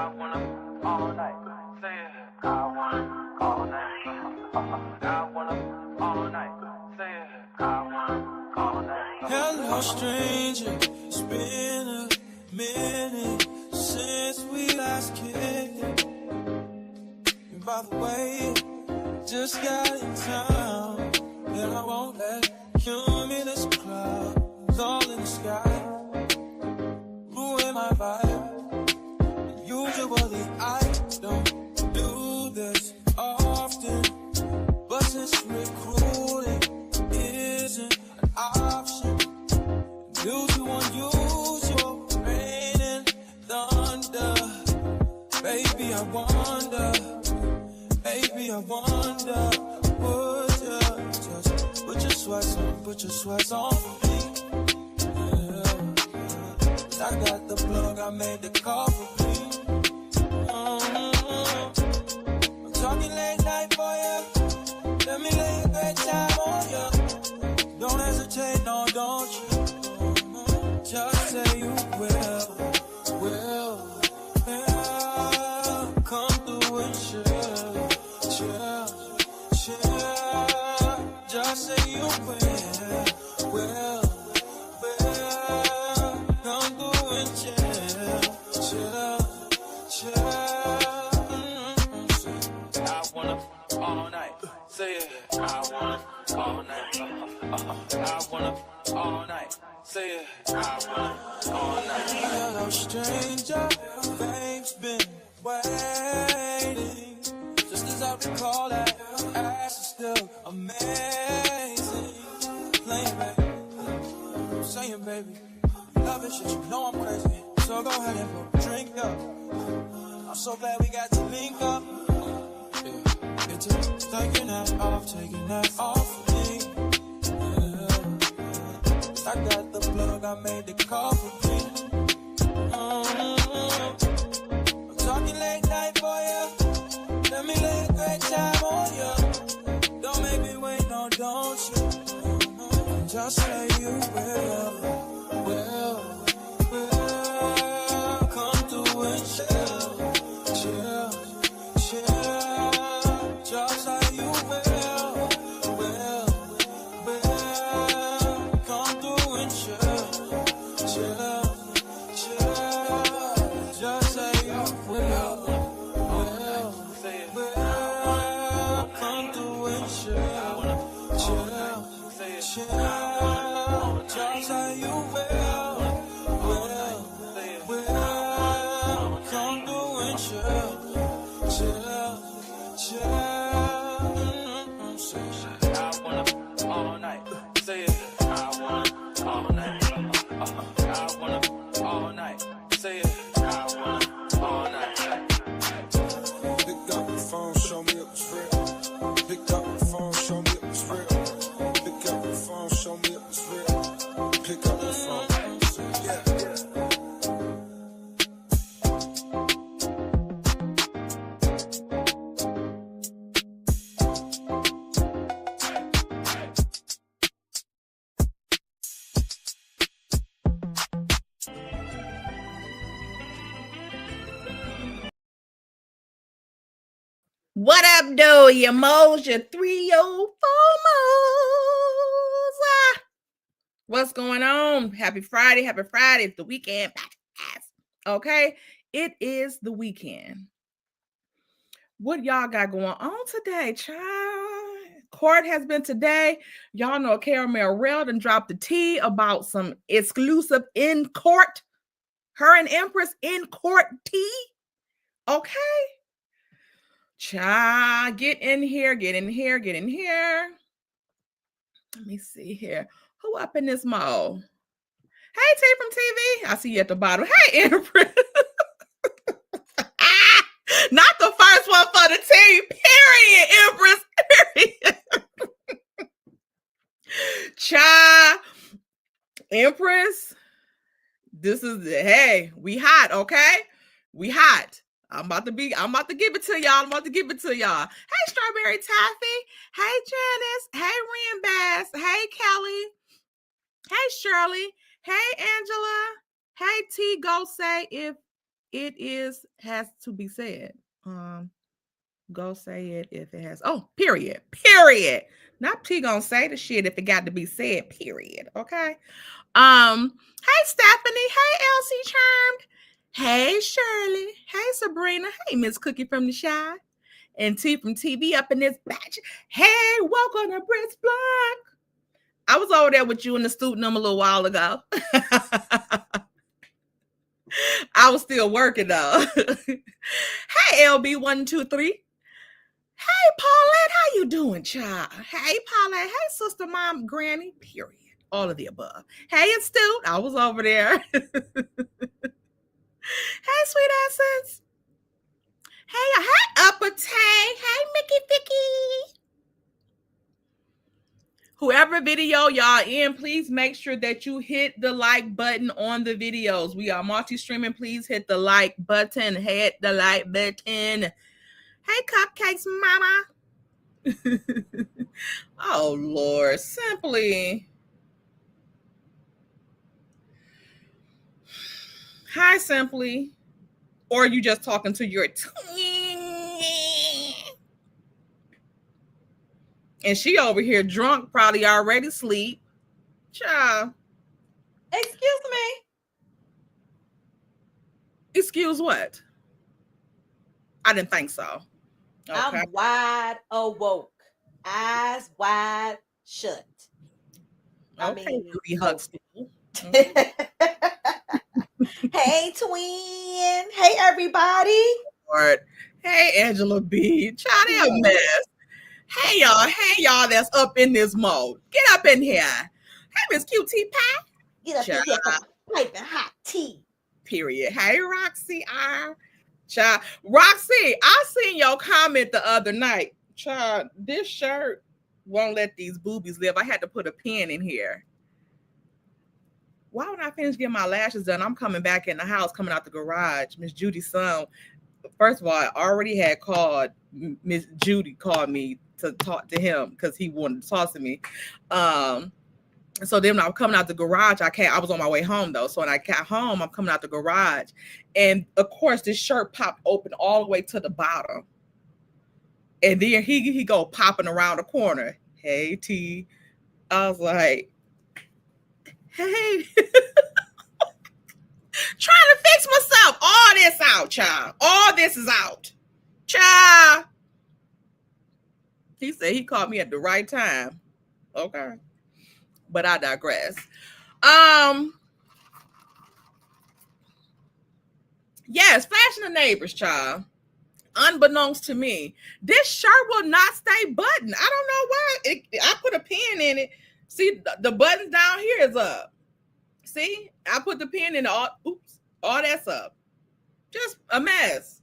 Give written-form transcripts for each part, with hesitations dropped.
wanna all night. Say it. I wanna all night. I wanna all night. Say it. I wanna all night. Hello, stranger. It's been a minute since we last kicked. And by the way, just got in town, and I won't let cumulus clouds all in the sky ruin my vibe. Usually I don't do this often, but since recruiting isn't an option due to unusual rain and thunder, baby I wonder, would you just put your sweats on for me? Yeah. I got the plug, I made the call for me. I'm talking late night for you. Let me lay a great time on you. Don't hesitate, no, don't you? Just say you will. Come through and chill. Just say you will. Come through and chill. I wanna all night. Say it. I wanna all night. I wanna all night. Say it. I wanna all night. Hello, stranger. Fame's been waiting. Just as I recall that ass is still amazing. Playing, baby. Saying, baby. Love it, shit, you know I'm crazy. So go ahead and put a drink up. I'm so glad we got to link up. Yeah. It's just taking that off of me. Yeah. I got the plug, I made the call for me. I'm talking late night for you. Let me lay a great time on you. Don't make me wait, no, don't you? Just say you will. Come through and chill. Just say you will. Come through and chill. Just say you will. Come through and chill. Just say you will. Come through and chill. I wanna all night. Say it. I wanna all night. I wanna all night. Say it. I wanna all night. Pick up the phone, show me it was real. Pick up the phone, show me it was real. Pick up the phone, show me it was real. Pick up the phone. Yeah. What up, though, your moles, your 304 moles? What's going on? Happy Friday. It's the weekend. Okay, it is the weekend. What y'all got going on today, child? Court has been today. Y'all know Caramel Reldon dropped the tea about some exclusive in court. Her and Empress in court tea. Okay. Child, get in here. Let me see here. Who up in this mall? Hey, T from TV. I see you at the bottom. Hey, Empress. Not the first one for the team. Period, Empress. Period. Child, Empress. This is hey, we hot, okay? We hot. I'm about to give it to y'all. Hey, Strawberry Taffy. Hey, Janice. Hey, Ren Bass. Hey, Kelly. Hey, Shirley. Hey, Angela. Hey, T. Go say if has to be said. Go say it if it has. Oh, period. Period. Not P gonna say the shit if it got to be said. Period. Okay. Hey Stephanie. Hey Elsie Charmed. Hey Shirley. Hey Sabrina. Hey Miss Cookie from the Shy. And T from TV up in this batch. Hey, welcome to Brits Block. I was over there with you in the student a little while ago. I was still working though. Hey LB123. Hey Paulette, how you doing, child? Hey Paulette. Hey sister, mom, granny. Period. All of the above. Hey Astute, I was over there. Hey sweet essence. Hey Upper Tay. Hey Mickey Vicky. Whoever video y'all in, please make sure that you hit the like button on the videos. We are multi-streaming. Please hit the like button. Hit the like button. Hey, Cupcakes Mama. Oh, Lord. Simply. Hi, Simply. Or you just talking to your and she over here drunk, probably already asleep. Child. Excuse me. Excuse what? I didn't think so. Okay. I'm wide awoke. Eyes wide shut. Okay, I mean, Hey, twin. Hey, everybody. Lord. Hey, Angela B. Child, they a mess. Hey, y'all that's up in this mode. Get up in here. Hey, Miss QT Pie. Get up in here for piping hot tea. Period. Hey, Roxy R. Child. Roxy, I seen your comment the other night. Child, this shirt won't let these boobies live. I had to put a pin in here. Why would I finish getting my lashes done? I'm coming back in the house, coming out the garage. Miss Judy's son, first of all, I already had called. Miss Judy called me to talk to him because he wanted to talk to me. So then when I was coming out the garage, I was on my way home though. So when I got home, I'm coming out the garage. And of course, this shirt popped open all the way to the bottom. And then he go popping around the corner. Hey, T. I was like, hey. Trying to fix myself. All this out, child. All this is out. Child. He said he called me at the right time. Okay. But I digress. Yes, flashing the neighbors, child. Unbeknownst to me, this shirt will not stay buttoned. I don't know why. I put a pin in it. See, the button down here is up. See, I put the pin in all that's up. Just a mess.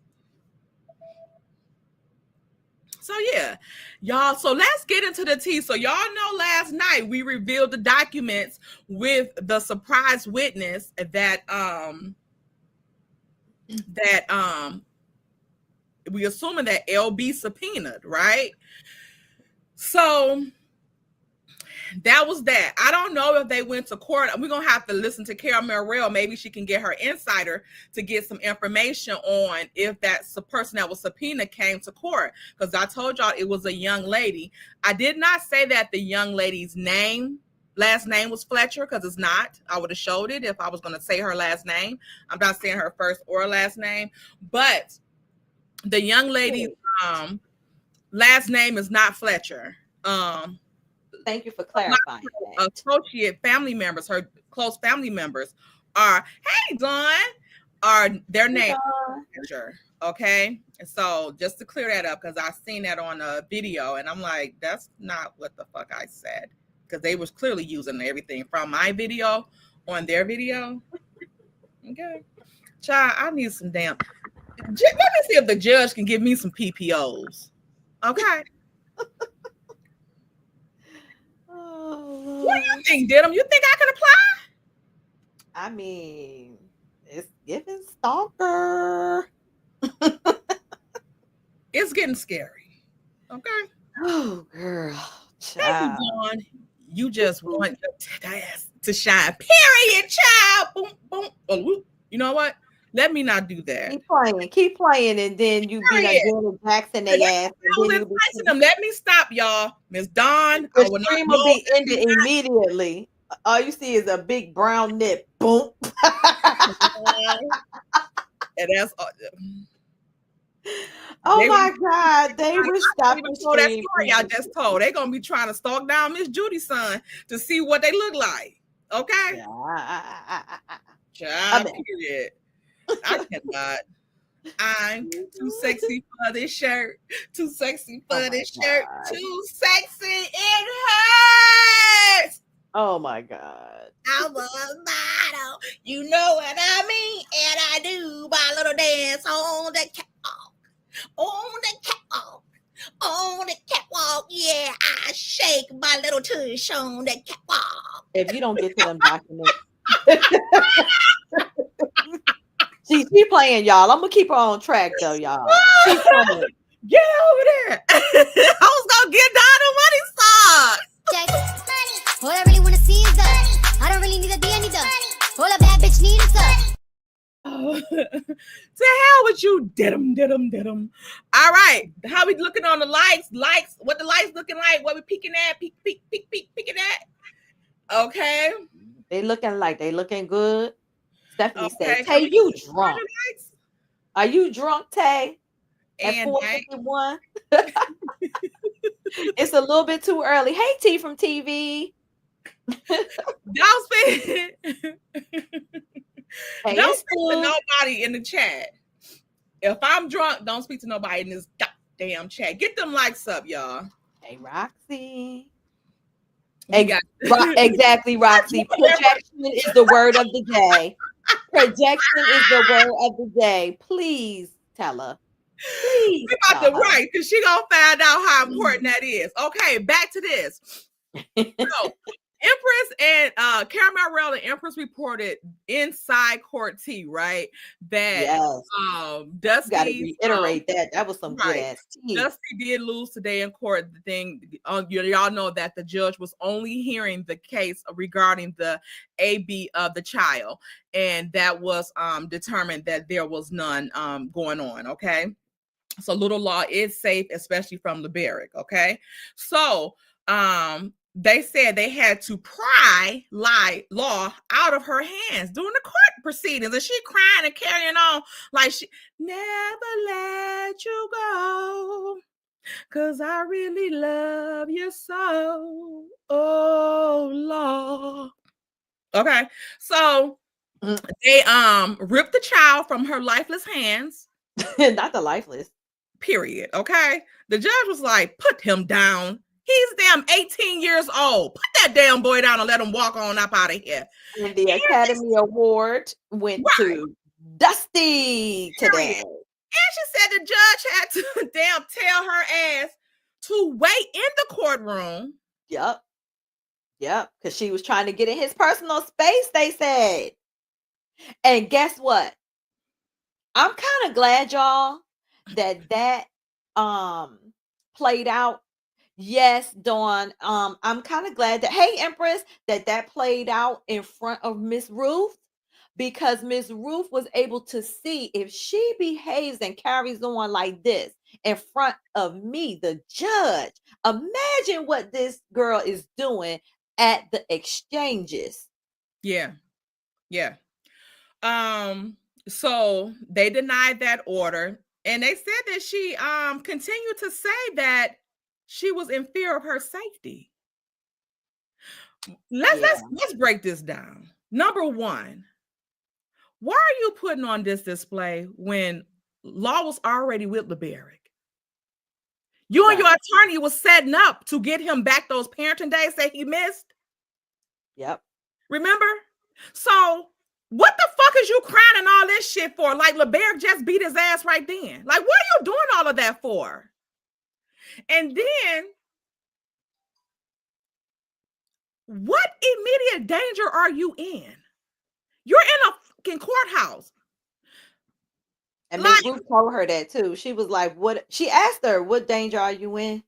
So yeah, y'all. So let's get into the tea. So y'all know last night we revealed the documents with the surprise witness that we assuming that LB subpoenaed, right? So that was that. I don't know if they went to court. We're going to have to listen to Carol Merrill. Maybe she can get her insider to get some information on if that's the person that was subpoenaed came to court. Because I told y'all it was a young lady. I did not say that the young lady's last name was Fletcher, because it's not. I would have showed it if I was going to say her last name. I'm not saying her first or last name. But the young lady's last name is not Fletcher. Thank you for clarifying. Associate family members, her close family members are, hey, Dawn, are their name. Okay. So just to clear that up, because I seen that on a video and I'm like, that's not what the fuck I said. Because they was clearly using everything from my video on their video. Okay. Child, I need some damn. Let me see if the judge can give me some PPOs. Okay. What do you think, Didim? You think I can apply? I mean, it's giving stalker. It's getting scary. Okay. Oh, girl. Child. Dawn, you just want your ass to shine. Period, child. Boom, boom. Oh, you know what? Let me not do that. Keep playing, and then you be like Janet Jackson, they ass, and then you be them. Let me stop, y'all. Miss Dawn, the stream will be ended immediately. All you see is a big brown nip. Boom. And that's oh my God, they will stop the stream. That story I just told. They're gonna be trying to stalk down Miss Judy's son to see what they look like. Okay. Job period. I cannot. I'm too sexy for this shirt. Too sexy for this shirt. Too sexy. It hurts. Oh my God. I'm a model. You know what I mean? And I do my little dance on the catwalk. On the catwalk. On the catwalk. Yeah, I shake my little tush on the catwalk. If you don't get to them documents. She playing, y'all. I'm gonna keep her on track though, y'all. She's playing. Get over there. I was gonna get down to money song. All I really wanna see is the. I don't really need a D, I need the. All a bad bitch need is the. To hell with you, did-em. All right, how we looking on the lights? What the lights looking like? What we peeking at? Peeking at. Okay. They looking good. Stephanie said, "Tay, you drunk? Are you drunk, Tay? At 4:51? It's a little bit too early. Hey, T from TV. Don't speak to nobody in the chat. If I'm drunk, don't speak to nobody in this goddamn chat. Get them likes up, y'all. Hey, Roxy. Exactly, Roxy. Projection is the word of the day. Projection is the word of the day. Please tell her. Please. We're about to write because she gonna find out how important that is. Okay, back to this. So, Empress and Caramel and Empress reported inside Court T, right? That Dusty gotta reiterate that was some good ass tea. Dusty did lose today in court. The thing y'all know that the judge was only hearing the case regarding the AB of the child, and that was determined that there was none going on. Okay, so Little Law is safe, especially from LeBaric. Okay, so they said they had to pry Law out of her hands during the court proceedings, and she crying and carrying on like she never let you go, 'cause I really love you so. Oh, Law. Okay, so they ripped the child from her lifeless hands. Not the lifeless. Period. Okay, the judge was like, put him down. He's damn 18 years old. Put that damn boy down and let him walk on up out of here. And the Academy Award went to Dusty today. And she said the judge had to damn tell her ass to wait in the courtroom. Yep. Because she was trying to get in his personal space, they said. And guess what? I'm kind of glad, y'all, that played out. Yes, Dawn. I'm kind of glad that, hey, Empress, that played out in front of Miss Ruth, because Miss Ruth was able to see if she behaves and carries on like this in front of me, the judge. Imagine what this girl is doing at the exchanges. Yeah. So they denied that order, and they said that she continued to say that she was in fear of her safety. Let's break this down. Number one, why are you putting on this display when Law was already with LeBaric? You and your attorney was setting up to get him back those parenting days that he missed. Yep. Remember? So what the fuck is you crying and all this shit for? Like LeBaric just beat his ass right then. Like, what are you doing all of that for? And then, what immediate danger are you in? You're in a fucking courthouse. And Ms. Ruth told her that too. She was like, "What?" She asked her, "What danger are you in?"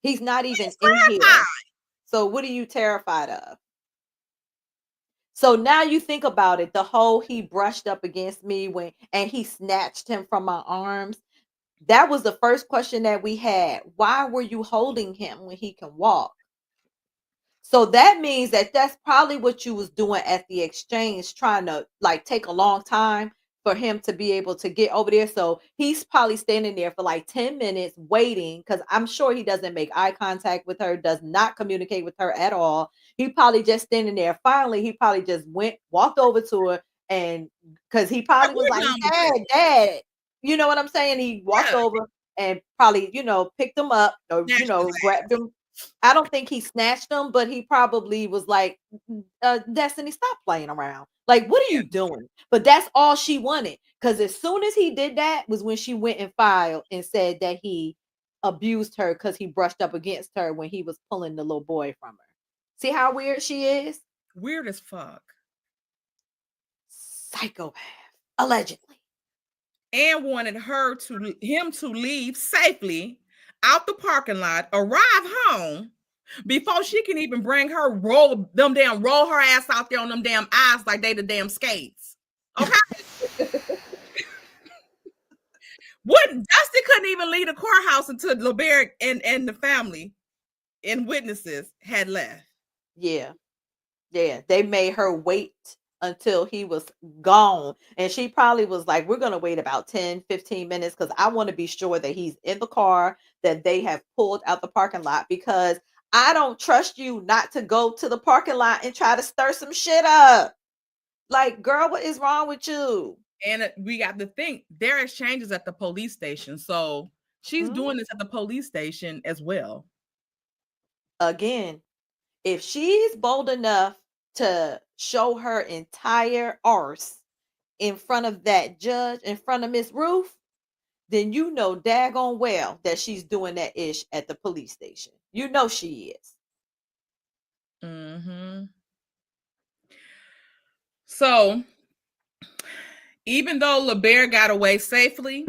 He's not even in here. So what are you terrified of? So now you think about it, the whole he brushed up against me and he snatched him from my arms. That was the first question that we had. Why were you holding him when he can walk? So that means that that's probably what you was doing at the exchange, trying to like take a long time for him to be able to get over there. So he's probably standing there for like 10 minutes waiting, because I'm sure he doesn't make eye contact with her, does not communicate with her at all. He probably just standing there. Finally, he probably just walked over to her, and because he probably was We're like, done with Dad, this. Dad. You know what I'm saying? He walked Yeah, over and probably, picked him up, or, snatched his grabbed him. I don't think he snatched them, but he probably was like, Destiny, stop playing around. Like, what are you doing? But that's all she wanted. Because as soon as he did that was when she went and filed and said that he abused her because he brushed up against her when he was pulling the little boy from her. See how weird she is? weird as fuck. Psychopath, allegedly. And wanted him to leave safely out the parking lot, arrive home before she can even bring her roll her ass out there on them damn eyes like they the damn skates. Okay. Dusty couldn't even leave the courthouse until LeBerick and the family and witnesses had left. Yeah. Yeah, they made her wait until he was gone. And she probably was like, we're going to wait about 10, 15 minutes because I want to be sure that he's in the car, that they have pulled out the parking lot, because I don't trust you not to go to the parking lot and try to stir some shit up. Like, girl, what is wrong with you? And we got to think their exchanges at the police station. So she's Mhm. doing this at the police station as well. Again, if she's bold enough to show her entire arse in front of that judge, in front of Miss Ruth, then you know daggone well that she's doing that ish at the police station. You know she is. Mm-hmm. So even though LeBerick got away safely,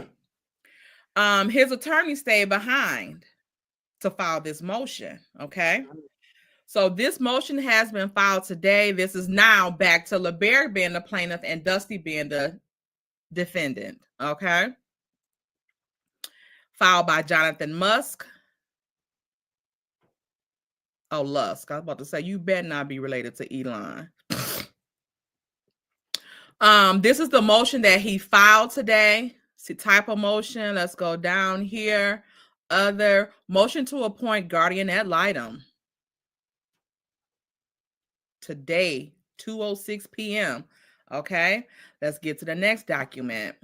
his attorney stayed behind to file this motion. Okay. So this motion has been filed today. This is now back to LeBerick being the plaintiff and Dusty being the defendant. Okay. Filed by Jonathan Musk. Oh, Lusk. I was about to say, you better not be related to Elon. This is the motion that he filed today. See, type of motion. Let's go down here. Other motion to appoint guardian ad litem. Today, 2:06 p.m. Okay, let's get to the next document.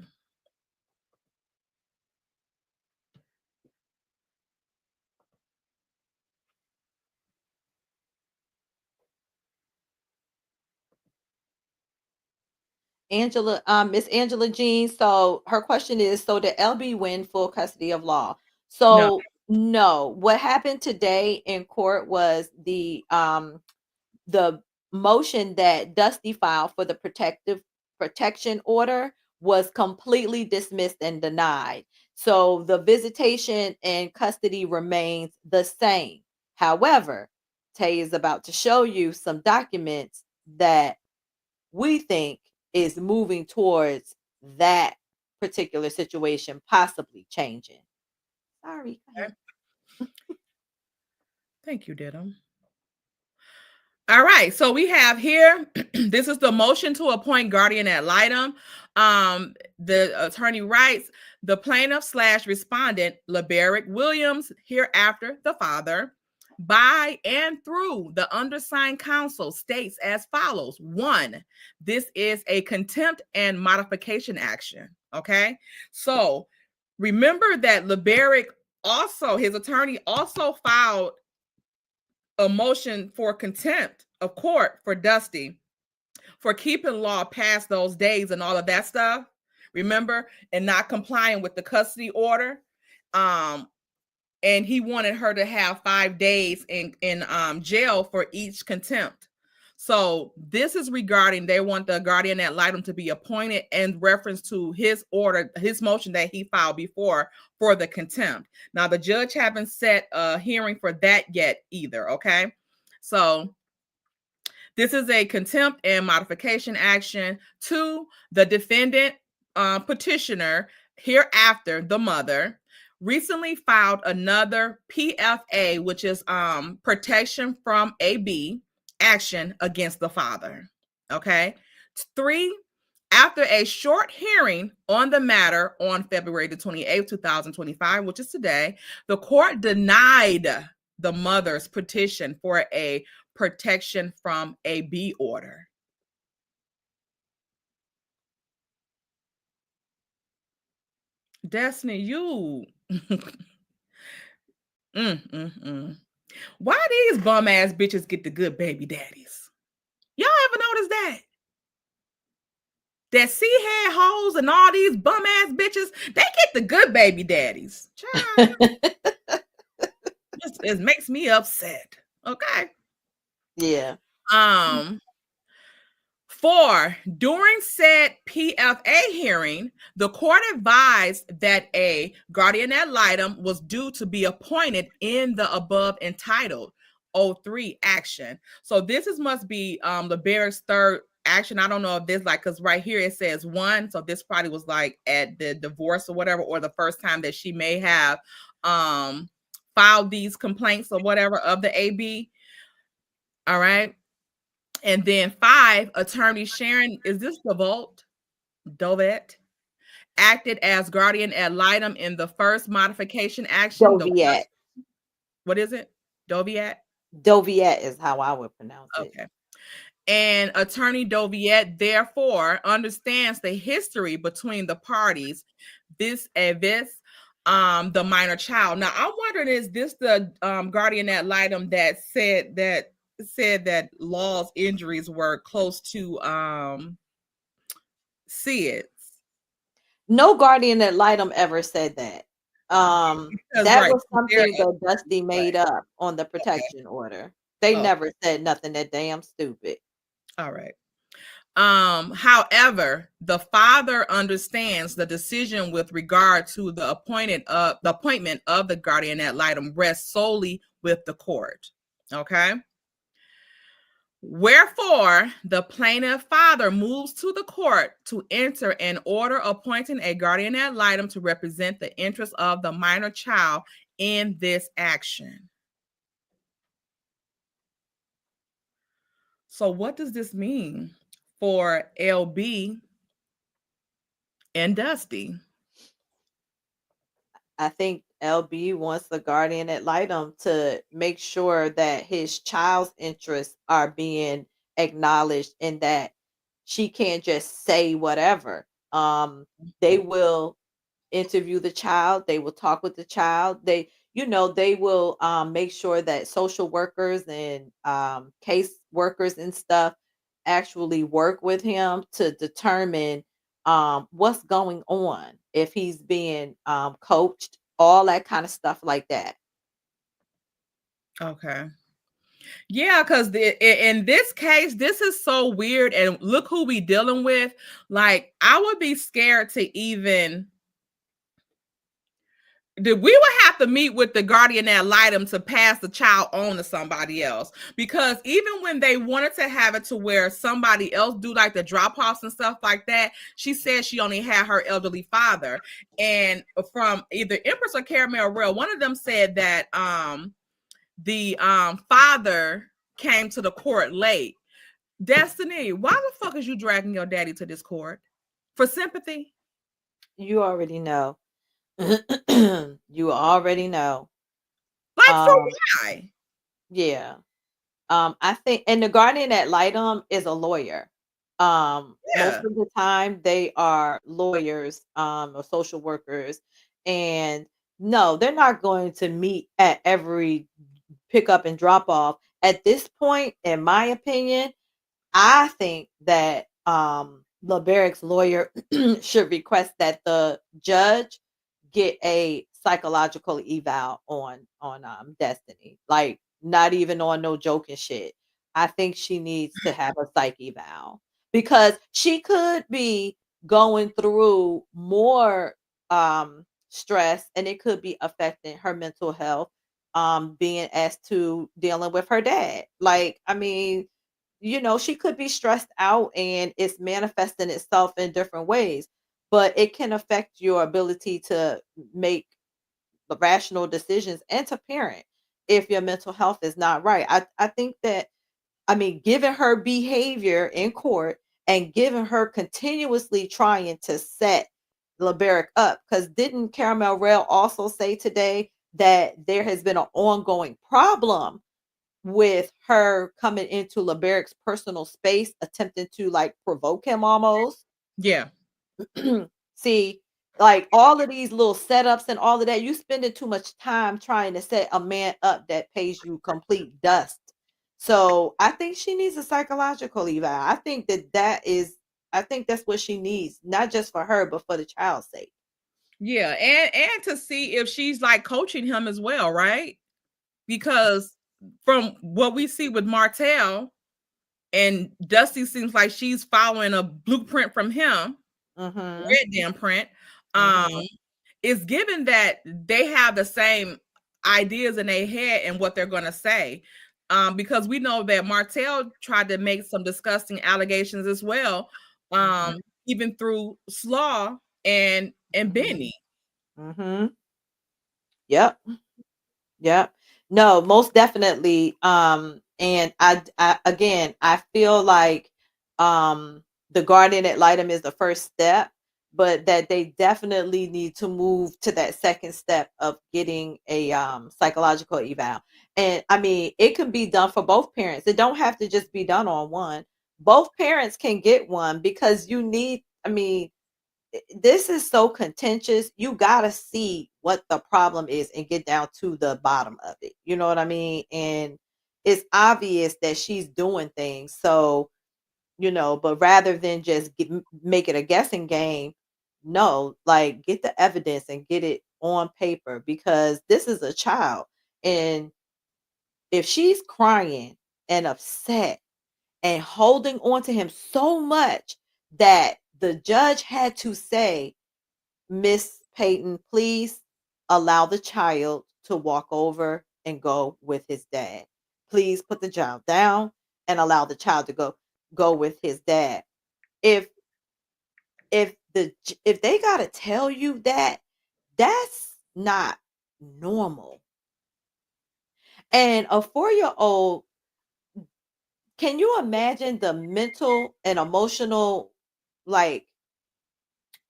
Miss Angela Jean. So her question is, so did LB win full custody of law? No. So no, what happened today in court was the motion that Dusty filed for the protection order was completely dismissed and denied. So the visitation and custody remains the same. However, Tay is about to show you some documents that we think is moving towards that particular situation possibly changing. Sorry. Go ahead. Thank you, Diddum. All right, so we have here, this is the motion to appoint guardian ad litem. The attorney writes, the plaintiff / respondent, LeBerick Williams, hereafter the father, by and through the undersigned counsel, states as follows. 1, this is a contempt and modification action. Okay, so remember that LeBerick also, his attorney also filed a motion for contempt of court for Dusty for keeping law past those days and all of that stuff. Remember, and not complying with the custody order. And he wanted her to have 5 days in jail for each contempt. So this is regarding, they want the guardian ad litem to be appointed in reference to his order, his motion that he filed before for the contempt. Now the judge haven't set a hearing for that yet either. Okay. So This is a contempt and modification action. 2, the defendant petitioner, hereafter the mother, recently filed another PFA, which is protection from AB action against the father. Okay. 3, after a short hearing on the matter on February the 28th, 2025, which is today, the court denied the mother's petition for a protection from a B order. Destiny, you. Why these bum ass bitches get the good baby daddies? Y'all ever notice that? That C-head hoes and all these bum ass bitches, they get the good baby daddies. Child. It makes me upset. Okay. Yeah. 4, during said PFA hearing, the court advised that a guardian ad litem was due to be appointed in the above entitled 03 action. So this must be the Barrick's third action. I don't know if this because right here it says 1. So this probably was like at the divorce or whatever, or the first time that she may have filed these complaints or whatever of the AB. All right. And then 5, attorney Sharon, is this Dovet, acted as guardian ad litem in the first modification action. Doviat. What is it? Doviat? Doviat is how I would pronounce it. Okay. And attorney Doviat therefore understands the history between the parties, the minor child. Now I'm wondering, is this the guardian ad litem that said that Law's injuries were close to Sid's? No guardian ad litem ever said that. That was something that Dusty made up on the protection order. They never said nothing that damn stupid. All right. However, the father understands the decision with regard to the appointment of the guardian ad litem rests solely with the court. Okay. Wherefore, the plaintiff father moves to the court to enter an order appointing a guardian ad litem to represent the interests of the minor child in this action. So what does this mean for LB and Dusty? I think LB wants the guardian ad litem to make sure that his child's interests are being acknowledged and that she can't just say whatever. They will interview the child. They will talk with the child. They will make sure that social workers and case workers and stuff actually work with him to determine what's going on, if he's being coached, all that kind of stuff like that. Okay. Yeah, because in this case, this is so weird. And look who we dealing with. Like, I would be scared to even... we would have to meet with the guardian ad litem to pass the child on to somebody else, because even when they wanted to have it to where somebody else do like the drop-offs and stuff like that, she said she only had her elderly father. And from either Empress or Caramel Real, one of them said that the father came to the court late. Destiny, why the fuck is you dragging your daddy to this court? For sympathy? You already know. You already know. Like, for why? Yeah. I think, and the guardian ad litem is a lawyer. Most of the time they are lawyers, or social workers, and no, they're not going to meet at every pick up and drop off. At this point, in my opinion, I think that LeBarrick's lawyer should request that the judge get a psychological eval on Destiny. Like, not even on no joking shit. I think she needs to have a psych eval, because she could be going through more stress, and it could be affecting her mental health, being asked to dealing with her dad. Like, I mean, she could be stressed out and it's manifesting itself in different ways, but it can affect your ability to make the rational decisions and to parent if your mental health is not right. I think that, I mean, given her behavior in court and given her continuously trying to set LeBerick up, because didn't Caramel Rail also say today that there has been an ongoing problem with her coming into LeBerick's personal space, attempting to like provoke him almost? Yeah. See, like all of these little setups and all of that, you spending too much time trying to set a man up that pays you complete dust. So I think she needs a psychological eval. I think that's what she needs, not just for her, but for the child's sake. Yeah, and to see if she's like coaching him as well, right? Because from what we see with Martell and Dusty, seems like she's following a blueprint from him, Mm-hmm. red damn print. Mm-hmm. It's given that they have the same ideas in their head and what they're going to say. Because we know that Martell tried to make some disgusting allegations as well, Mm-hmm. even through Slaw and Benny. Mm-hmm. Yep. Yep. No, most definitely. And I again, I feel like the guardian ad litem is the first step, but that they definitely need to move to that second step of getting a psychological eval. And I mean, it can be done for both parents. It don't have to just be done on one. Both parents can get one because you need, I mean, this is so contentious. You got to see what the problem is and get down to the bottom of it. You know what I mean? And it's obvious that she's doing things. So, but rather than just make it a guessing game, no, like get the evidence and get it on paper, because this is a child. And if she's crying and upset and holding on to him so much that the judge had to say, Miss Peyton, please allow the child to walk over and go with his dad. Please put the child down and allow the child to go with his dad. If if they got to tell you that, that's not normal. And a 4-year-old, can you imagine the mental and emotional like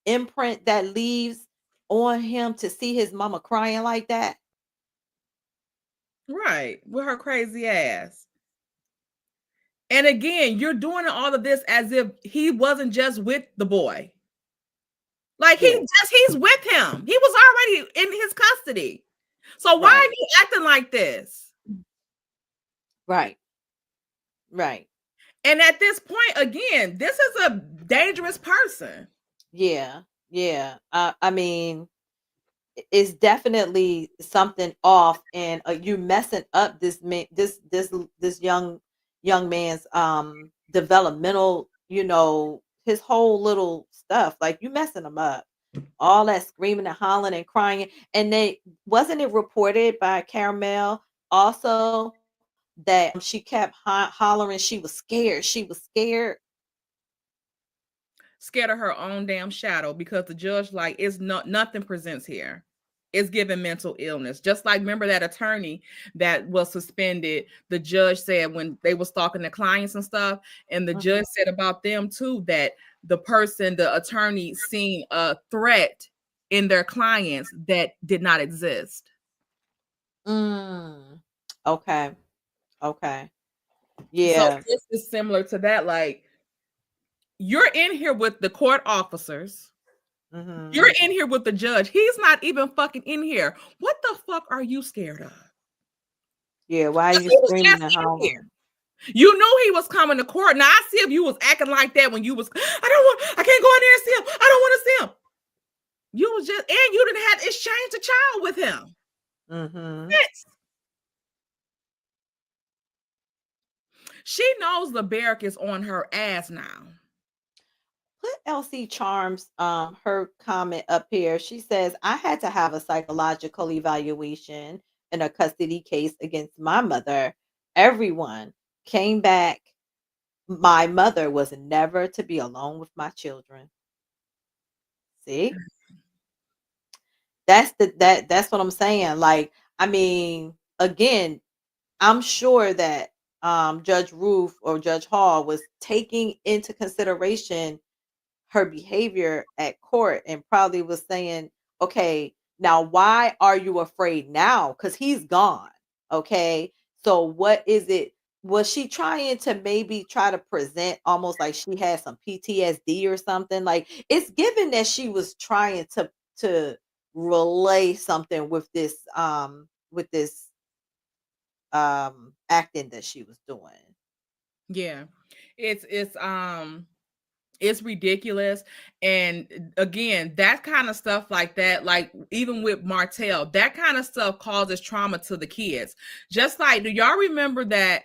imprint that leaves on him to see his mama crying like that? Right, with her crazy ass. And again, you're doing all of this as if he wasn't just with the boy. Like Yeah. he's with him. He was already in his custody. So why Right. are you acting like this? Right. Right. And at this point, again, this is a dangerous person. Yeah. Yeah. I mean, it's definitely something off, and you messing up this man, this young man's developmental, his whole little stuff. Like, you messing him up. All that screaming and hollering and crying. And they wasn't it reported by Caramel also that she kept hollering, she was scared. She was scared. Scared of her own damn shadow, because the judge like it's nothing presents here. It's given mental illness. Just like, remember that attorney that was suspended, the judge said when they were stalking the clients and stuff, and the judge said about them too that the attorney seen a threat in their clients that did not exist. Mm. Okay. Okay. So Yeah. this is similar to that. Like, you're in here with the court officers. Mm-hmm. You're in here with the judge. He's not even fucking in here. What the fuck are you scared of? Yeah. Why are you He was screaming just and in here. hollering? You knew he was coming to court. Now I see if you was acting like that when you was, I can't go in there and see him. I don't want to see him. You was just, and you didn't have exchanged a child with him. Mm-hmm. Yes. She knows the barrack is on her ass now. Put LC Charms her comment up here. She says, I had to have a psychological evaluation in a custody case against my mother. Everyone came back My mother was never to be alone with my children. See? That's what I'm saying. Like, I mean, again, I'm sure that Judge Roof or Judge Hall was taking into consideration her behavior at court and probably was saying, okay, now why are you afraid now? Because he's gone. Okay. So what is it? Was she trying to maybe try to present almost like she had some PTSD or something? Like it's given that she was trying to relay something with this acting that she was doing. Yeah. It's it's ridiculous. And again, that kind of stuff like that, like even with Martell, that kind of stuff causes trauma to the kids. Just like, do y'all remember that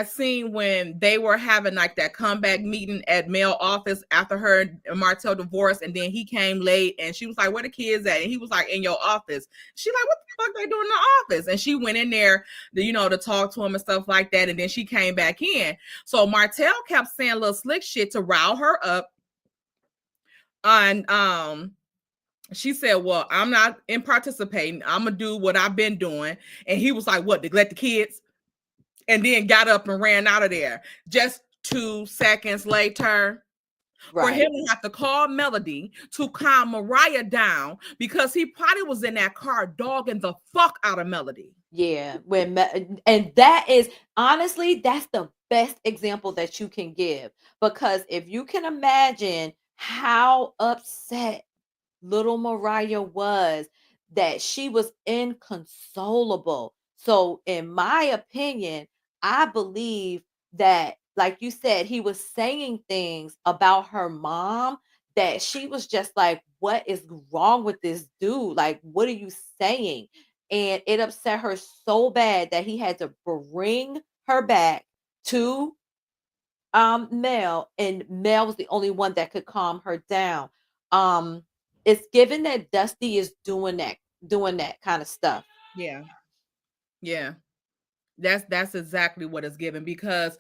scene when they were having like that comeback meeting at Mel office after her and Martell divorced, and then he came late and she was like, "Where the kids at?" And he was like, "In your office." She like, "What the fuck they doing in the office?" And she went in there, to talk to him and stuff like that. And then she came back in. So Martell kept saying little slick shit to rile her up. And she said, "Well, I'm not in participating. I'm gonna do what I've been doing." And he was like, "What, neglect the kids?" And then got up and ran out of there. Just 2 seconds later, for him to have to call Melody to calm Mariah down because he probably was in that car dogging the fuck out of Melody. Yeah, and that is honestly, that's the best example that you can give, because if you can imagine how upset little Mariah was, that she was inconsolable. So, in my opinion, I believe that, like you said, he was saying things about her mom that she was just like, "What is wrong with this dude? Like, what are you saying?" And it upset her so bad that he had to bring her back to Mel, and Mel was the only one that could calm her down. Um, it's given that Dusty is doing that kind of stuff. Yeah. Yeah. That's exactly what it's given, because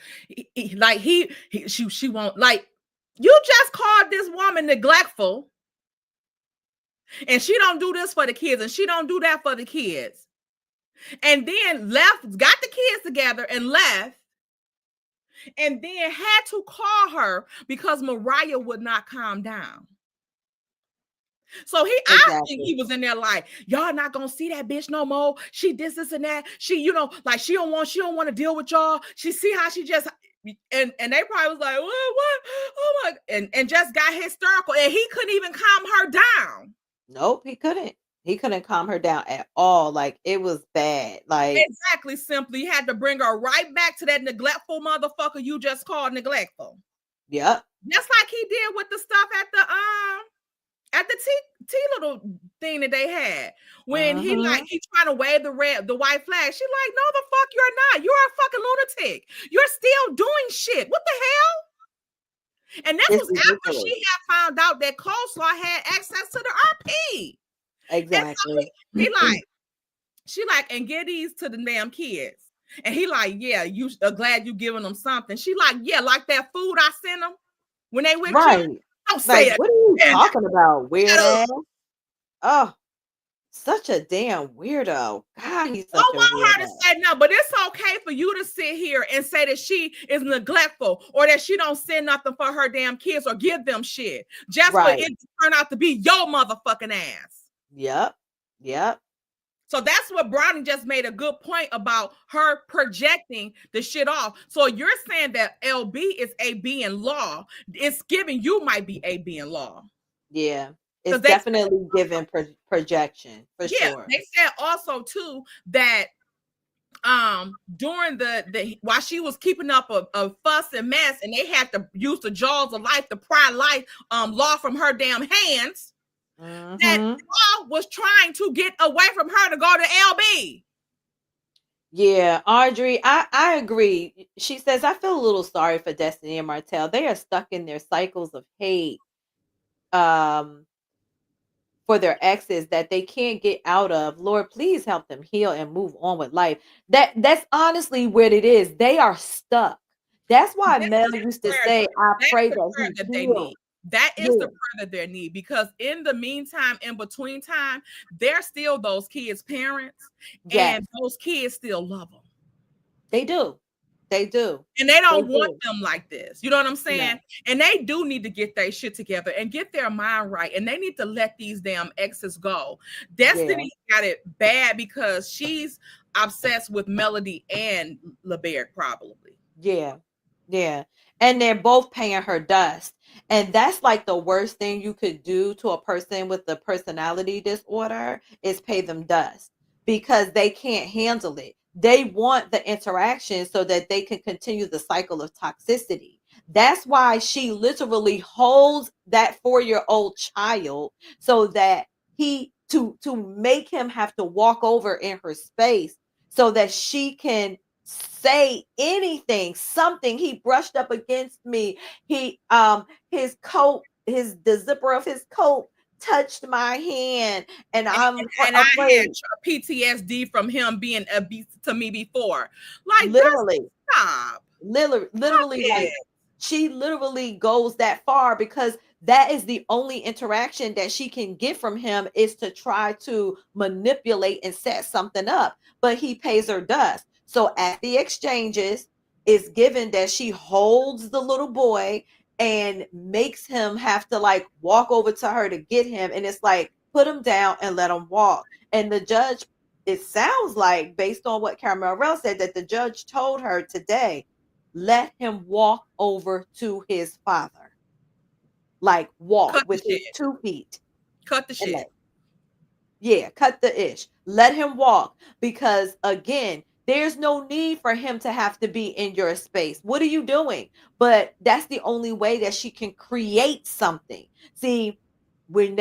like she won't, like, you just called this woman neglectful, and she don't do this for the kids, and she don't do that for the kids, and then got the kids together and left, and then had to call her because Mariah would not calm down. So I think he Exactly. was in there like, "Y'all not gonna see that bitch no more. She this and that. She, like she don't want to deal with y'all. She see how she just," and they probably was like, "What? Oh my," and just got hysterical, and he couldn't even calm her down. Nope, he couldn't. He couldn't calm her down at all. Like it was bad. Like, Exactly, simply had to bring her right back to that neglectful motherfucker you just called neglectful. yep. Just like he did with the stuff at the tea little thing that they had, when Mhm. he trying to wave the white flag. She like, "No, the fuck you're not. You're a fucking lunatic. You're still doing shit. What the hell?" And this It's was after ridiculous. she had found out that Coleslaw had access to the RP. And so Exactly. he like, she like, "And get these to the damn kids." And he like, "Yeah, you are glad you giving them something." She like, "Yeah, like that food I sent them when they with you. Right. Don't say Like, it. what are you And talking about, weird shut up. ass? Oh, such a damn weirdo. God, he's such Don't a want her to weirdo. say no, but it's okay for you to sit here and say that she is neglectful, or that she don't send nothing for her damn kids or give them shit, just for it Right. to turn out to be your motherfucking ass. Yep. Yep. So that's what Brownie just made a good point about her projecting the shit off. So you're saying that LB is AB in law. It's giving you might be AB in law. Yeah. It's Because they definitely given projection for yeah, sure. they said also too that during the while she was keeping up a fuss and mess, and they had to use the jaws of life to pry life law from her damn hands, that Mhm. law was trying to get away from her to go to LB. Yeah, Audrey, I agree. She says, I feel a little sorry for Destiny and Martell. They are stuck in their cycles of hate um for their exes that they can't get out of. Lord, please help them heal and move on with life. That's honestly what it is. They are stuck. That's why This Mel is the used to prayer- say, I that's pray the that prayer he that they heals. need. That is the Yeah. prayer that they need, because in the meantime, in between time, they're still those kids' parents, Yes, and those kids still love them. they do. They do. And they They don't want do. them like this. You know what I'm saying? No. And they do need to get their shit together and get their mind right. And they need to let these damn exes go. Yeah. Destiny got it bad because she's obsessed with Melody and LeBear, probably. Yeah. Yeah. And they're both paying her dust. And that's like the worst thing you could do to a person with a personality disorder is pay them dust, because they can't handle it. They want the interaction so that they can continue the cycle of toxicity. That's why she literally holds that 4-year-old child so that he to make him have to walk over in her space so that she can say anything, something. He brushed up against me. He his coat, the zipper of his coat touched my hand, and I'm And I had afraid. PTSD from him being abusive to me before. Like, Literally, stop. literally, Stop like it. she literally goes that far, because that is the only interaction that she can get from him, is to try to manipulate and set something up, but he pays her dust. So at the exchanges, it's given that she holds the little boy and makes him have to like walk over to her to get him, and it's like, put him down and let him walk. And the judge, it sounds like, based on what Caramel said, that the judge told her today, let him walk over to his father. Like, walk Cut the with his shit. 2 feet. Cut the And shit. yeah, cut the ish. Let him walk, because again, there's no need for him to have to be in your space. What are you doing? But that's the only way that she can create something. See, when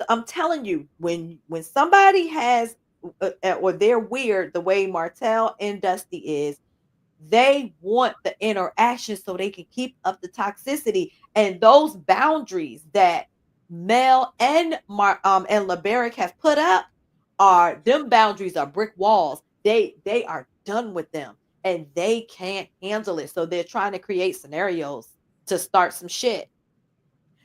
I'm telling you, when somebody has or they're weird the way Martell and Dusty is, they want the interaction so they can keep up the toxicity, and those boundaries that Mel and and LeBaric have put up, are them boundaries are brick walls. They are done with them, and they can't handle it. So they're trying to create scenarios to start some shit.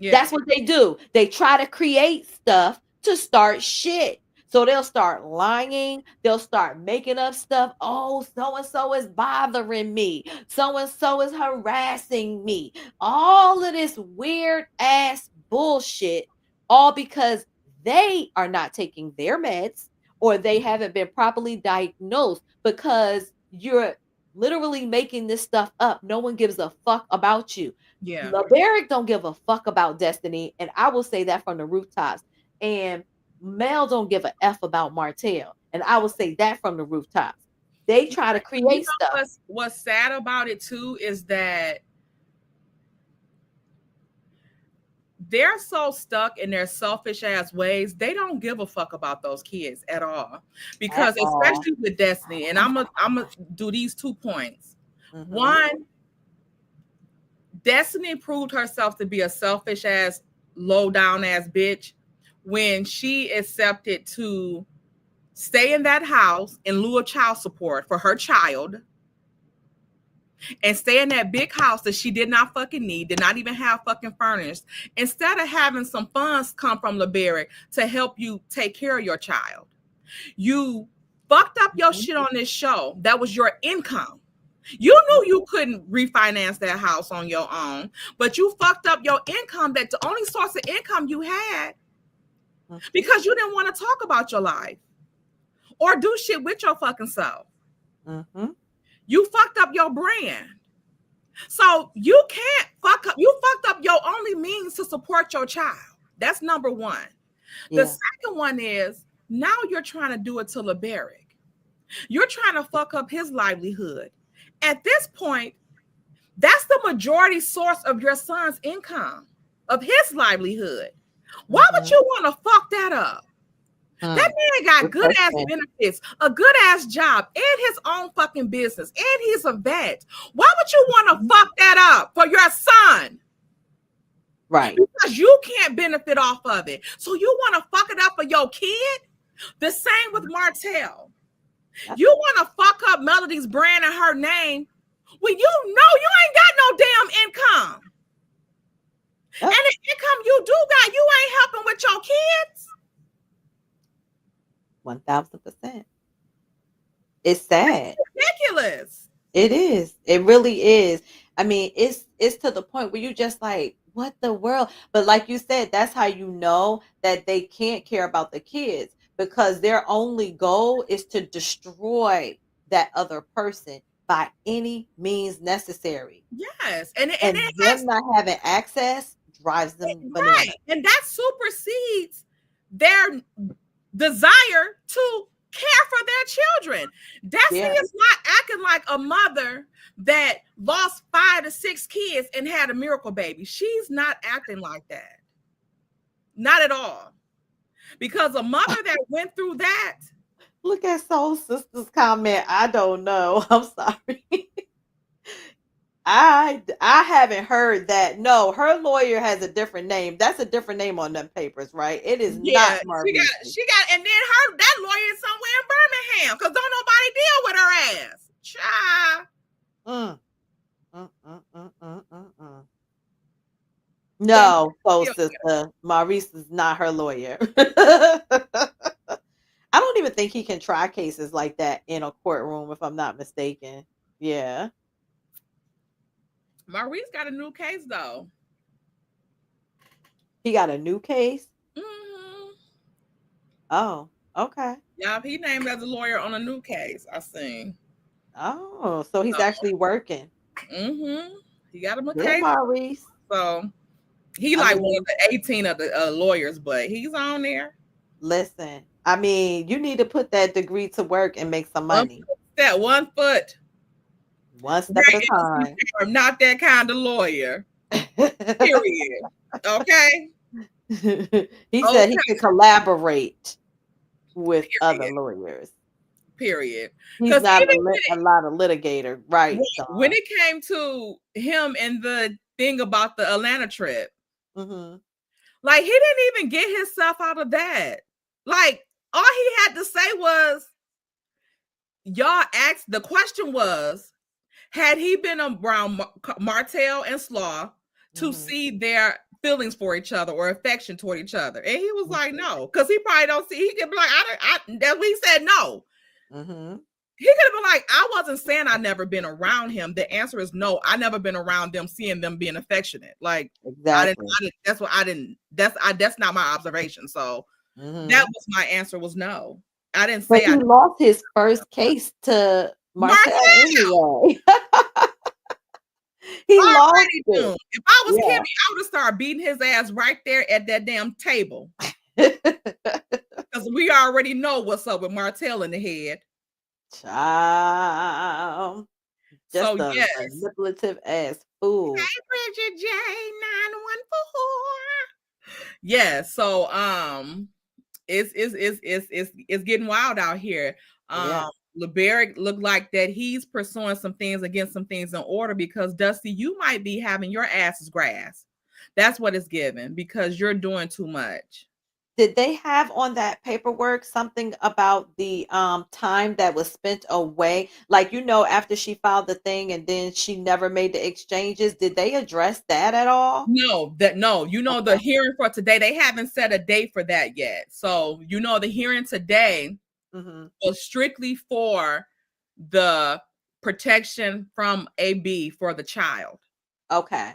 Yeah. That's what they do. They try to create stuff to start shit. So they'll start lying. They'll start making up stuff. Oh, so and so is bothering me. So and so is harassing me. All of this weird ass bullshit, all because they are not taking their meds, or they haven't been properly diagnosed, because you're literally making this stuff up. No one gives a fuck about you. Yeah. LeBaric don't give a fuck about Destiny, and I will say that from the rooftops. And Mel don't give a F about Martell, and I will say that from the rooftops. They try to create stuff. What's sad about it too is that they're so stuck in their selfish ass ways. They don't give a fuck about those kids at all. Because At all. especially with Destiny, and I'm gonna do these 2 points. Mhm. One, Destiny proved herself to be a selfish ass, low down ass bitch when she accepted to stay in that house in lieu of child support for her child, and stay in that big house that she did not fucking need, did not even have fucking furnished, instead of having some funds come from LeBaric to help you take care of your child. You fucked up your shit on this show. That was your income. You knew you couldn't refinance that house on your own, but you fucked up your income, that the only source of income you had, because you didn't want to talk about your life or do shit with your fucking self. Mm-hmm. You fucked up your brand. So you can't fuck up. You fucked up your only means to support your child. That's number one. Yeah. The second one is, now you're trying to do it to LeBaric. You're trying to fuck up his livelihood. At this point, that's the majority source of your son's income, of his livelihood. Why would you want to fuck that up? That man got good ass benefits, a good ass job, and his own fucking business, and he's a vet. Why would you want to fuck that up for your son? Right. Because you can't benefit off of it. So you want to fuck it up for your kid? The same with Martell. You want to fuck up Melody's brand and her name Well, you ain't got no damn income. And the income you do got, you ain't helping with your kids. 1000%. It's sad. It's ridiculous. It is. It really is. I mean, it's to the point where you just like, what the world? But like you said, that's how you know that they can't care about the kids, because their only goal is to destroy that other person by any means necessary. Yes. And And it them has, not having access drives them right. bananas. And that supersedes their desire to care for their children. Destiny Yeah. is not acting like a mother that lost 5 to 6 kids and had a miracle baby. She's not acting like that. Not at all. Because a mother that went through that. Look at Soul Sister's comment. I don't know. I'm sorry. I haven't heard that. No, her lawyer has a different name. That's a different name on them papers, right? It is not Maurice. She got, and then that lawyer is somewhere in Birmingham because don't nobody deal with her ass. Child. No, Soul Sister. Maurice is not her lawyer. I don't even think he can try cases like that in a courtroom, if I'm not mistaken. Yeah. Maurice got a new case though. He got a new case? Mm-hmm. Oh, okay. Yeah, he named as a lawyer on a new case. I seen. Oh, so he's actually working. Mm-hmm. He got him a Good, case. Maurice. So he one of the 18 of the lawyers, but he's on there. Listen, I mean, you need to put that degree to work and make some money. That 1 foot. One step at a time. I'm not that kind of lawyer. Period. Okay. He said he could collaborate with other lawyers. Period. He's not a lot of litigator, right? When it came to him and the thing about the Atlanta trip, like he didn't even get himself out of that. Like all he had to say was, y'all asked, the question was, had he been around Martell and Slaw to see their feelings for each other or affection toward each other? And he was like, no, because he probably don't see. He could be like, that we said no. He could have been like, I wasn't saying I never been around him. The answer is no. I never been around them, seeing them being affectionate. Like exactly. That's not my observation. So that was my answer, was no. I didn't say. But he lost his first case to Martell anyway. He lost it. If I was Kimmy, I would have started beating his ass right there at that damn table. Because we already know what's up with Martell in the head. Child. Just a manipulative ass fool. Hey, Bridget J 914. Yeah, so it's getting wild out here. LeBaric looked like that he's pursuing some things against some things in order, because Dusty, you might be having your asses grass. That's what it's given, because you're doing too much. Did they have on that paperwork something about the time that was spent away? Like, after she filed the thing and then she never made the exchanges. Did they address that at all? No. The hearing for today, they haven't set a date for that yet. So, the hearing today was strictly for the protection from AB for the child. Okay.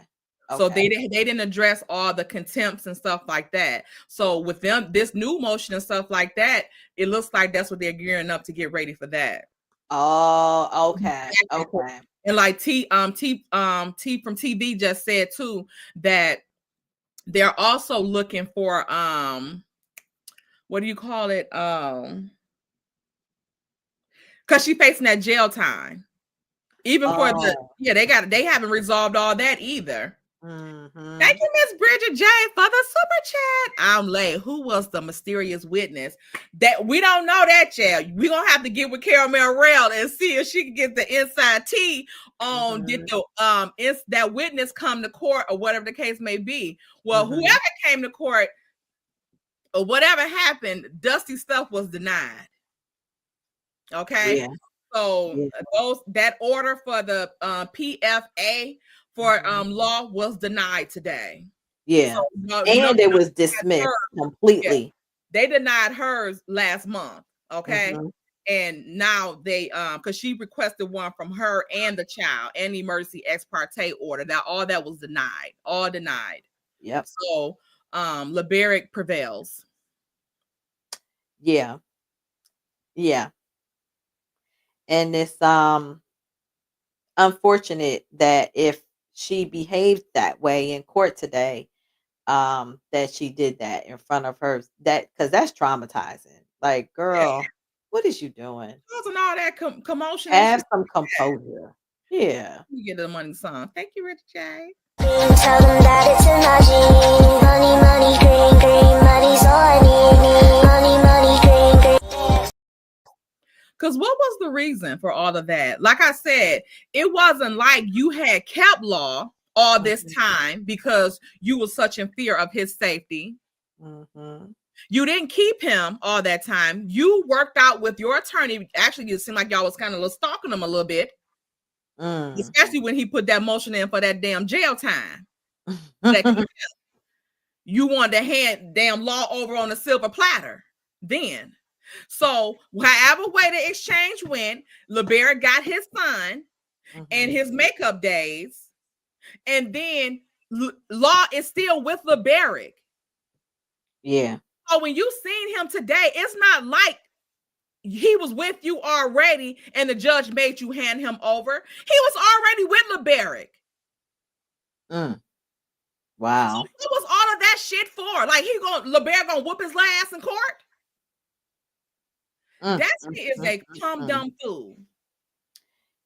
So they didn't address all the contempts and stuff like that. So with them, this new motion and stuff like that, it looks like that's what they're gearing up to get ready for that. Oh, okay. Okay. And like T from TV just said too, that they're also looking for what do you call it? Because she's facing that jail time. Even for they haven't resolved all that either. Thank you, Miss Bridget J, for the super chat. I'm late. Who was the mysterious witness? That we don't know that yet. We're gonna have to get with Carol Merrell and see if she can get the inside tea on did that witness come to court or whatever the case may be. Well, whoever came to court or whatever happened, Dusty stuff was denied. Okay. Yeah. So Yeah. that order for the PFA for Mhm. law was denied today. Yeah. So no And it was hers. dismissed Yeah, completely. they denied hers last month. Okay. Mhm. And now they because she requested one from her and the child and the emergency ex parte order. Now all that was denied, all denied. Yep. So Liberic prevails. Yeah. Yeah. And it's unfortunate that if she behaved that way in court today, that she did that in front of her, that because that's traumatizing. Like, Yeah, girl, what is you doing? causing all that commotion and shit. Have some composure. Yeah. Let me get to the money song. Thank you, Rich J. Tell them that it's a magic. Money, money, green, green. Money's all I need. Money, money, green, green. Because what was the reason for all of that? Like I said, it wasn't like you had kept law all this Mhm. time because you were such in fear of his safety. Mhm. You didn't keep him all that time. You worked out with your attorney. Actually, it seemed like y'all was kind of stalking him a little bit, Mm. especially when he put that motion in for that damn jail time. That you wanted to hand damn law over on a silver platter then. So, however way the exchange went, LeBera got his son and Mhm. his makeup days, and then Law is still with LeBeric. Yeah. So when you seen him today, it's not like he was with you already and the judge made you hand him over. He was already with LeBeric. Mm. So Wow. what was all of that shit for? Like LeBeric gonna whoop his ass in court? Mm. That Mm. shit is Mm. a Mm. plum Mm. dumb fool.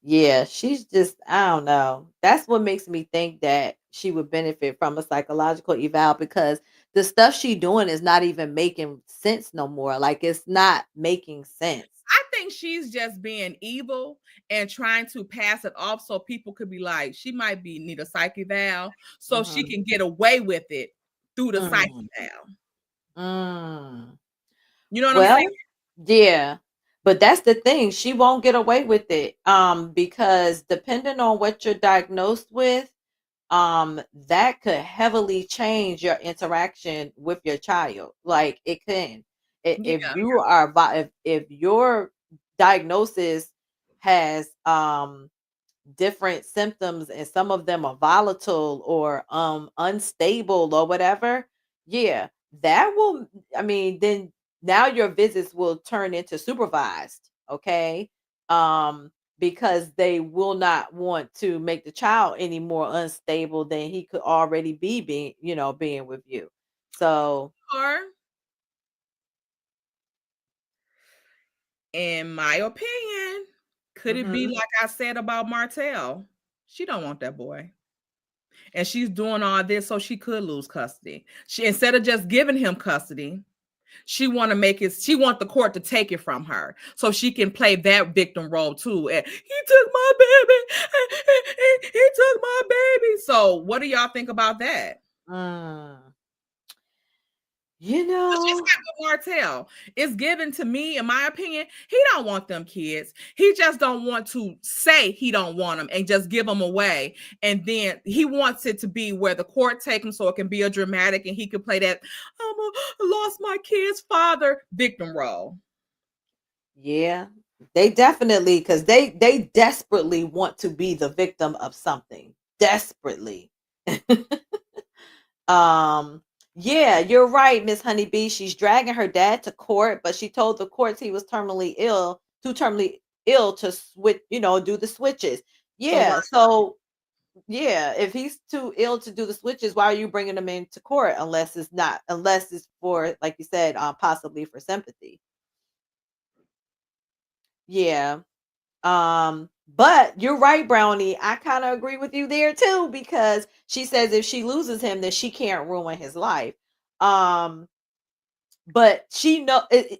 Yeah, she's just, I don't know. That's what makes me think that she would benefit from a psychological eval because the stuff she doing is not even making sense no more. Like it's not making sense. I think she's just being evil and trying to pass it off so people could be like, she might be need a psych eval, so she Mhm. can get away with it through the psych Mm. eval. Mm. You know what I'm Well, saying? yeah. But that's the thing. She won't get away with it. Because depending on what you're diagnosed with, that could heavily change your interaction with your child. Like it can. If Yeah, you are if your diagnosis has different symptoms and some of them are volatile or unstable or whatever, yeah, that will, I mean, then now your visits will turn into supervised, okay? Because they will not want to make the child any more unstable than he could already be being with you. So, or in my opinion, could it be mhm. like I said about Martell? She don't want that boy. And she's doing all this so she could lose custody. She instead of just giving him custody, she want the court to take it from her so she can play that victim role too. And he took my baby. He took my baby. So what do y'all think about that? Mm. You It's just know, like with Martell. It's given to me, in my opinion, he don't want them kids. He just don't want to say he don't want them and just give them away. And then he wants it to be where the court take him so it can be a dramatic and he could play that lost my kid's father victim role. yeah, they definitely, because they desperately want to be the victim of something. Desperately. um, yeah, you're right, Miss Honeybee. She's dragging her dad to court, but she told the courts he was terminally ill to switch, do the switches. So Yeah, so yeah, if he's too ill to do the switches, why are you bringing him into court unless it's for, like you said, possibly for sympathy. Yeah. But you're right, Brownie. I kind of agree with you there too, because she says if she loses him, then she can't ruin his life. Um, but